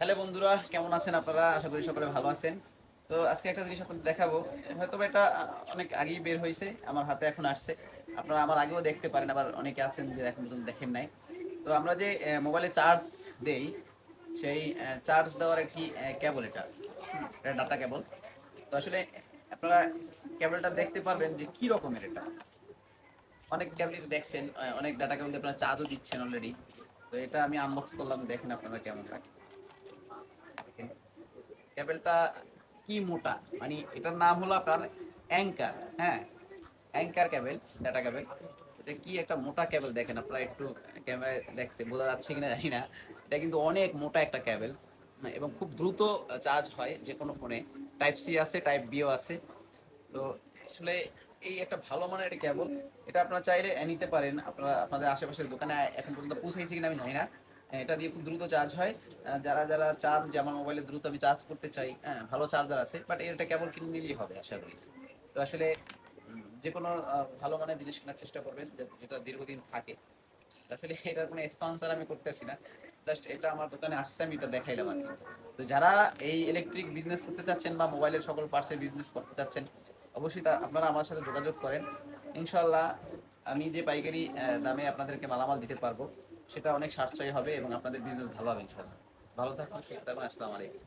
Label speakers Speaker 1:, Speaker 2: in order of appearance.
Speaker 1: Hello বন্ধুরা, কেমন আছেন আপনারা? আশা করি সকলে ভালো আছেন। তো আজকে একটা জিনিস আপনাদের দেখাবো। হয়তো বা এটা অনেক আগেই বের হয়েছে, আমার হাতে এখন আসছে। আপনারা আমার আগেও দেখতে পারেন, আবার অনেকে আছেন যে এখন পর্যন্ত দেখেন নাই। তো আমরা যে মোবাইলে চার্জ দেই, সেই চার্জ দেওয়ার একটি কেবল এটা। এটা ডাটা কেবল। তো আসলে আপনারা কেবলটা দেখতে পারবেন যে কি রকমের এটা। অনেক কেবলই তো দেখছেন, অনেক ডাটা কেবল দিয়ে আপনারা চার্জও দিচ্ছেন অলরেডি। তো এটা আমি আনবক্স করলাম, দেখেন আপনারা কেমন লাগে। দেখেন কেবলটা কি মোটা, মানে এটার নাম হলো আপনার অ্যাঙ্কার। হ্যাঁ, অ্যাঙ্কার কেবল, ডাটা কেবল। এটা কি একটা মোটা কেবল, দেখেন আপনারা একটু ক্যামেরায় দেখতে বোঝা যাচ্ছে কিনা জানি না। এটা কিন্তু অনেক মোটা একটা কেবল, এবং খুব দ্রুত চার্জ হয় যে কোনো ফোনে। টাইপ সি আছে, টাইপ বিও আছে। তো আসলে এই একটা ভালো মানের একটা কেবল। এটা আপনারা চাইলে নিতে পারেন, আপনারা আপনাদের আশেপাশের দোকানে এখন পর্যন্ত পৌঁছেছে কিনা আমি জানি না। এটা দিয়ে খুব দ্রুত চার্জ হয়। যারা যারা চান যে আমার মোবাইলে দ্রুত আমি চার্জ করতে চাই, হ্যাঁ ভালো চার্জার আছে, বাট এটা কেবল কিনে নিলেই হবে আশা করি। তো আসলে যে কোনো ভালো মানের জিনিস কেনার চেষ্টা করবেন যেটা দীর্ঘদিন থাকে। আসলে এটার কোনো স্পন্সর আমি করতেছি না, জাস্ট এটা আমার দোকানে আসছে, আমি এটা দেখাইলাম আর কি। তো যারা এই ইলেকট্রিক বিজনেস করতে চাচ্ছেন বা মোবাইলের সকল পার্টসের বিজনেস করতে চাচ্ছেন, অবশ্যই আপনারা আমার সাথে যোগাযোগ করেন। ইনশাল্লাহ আমি যে পাইকারি দামে আপনাদেরকে মালামাল দিতে পারবো, সেটা অনেক সাশ্রয়ী হবে এবং আপনাদের বিজনেস ভালো হবে ইনশাল্লাহ। ভালো থাকুন, সুস্থ থাকুন, আসসালামু আলাইকুম।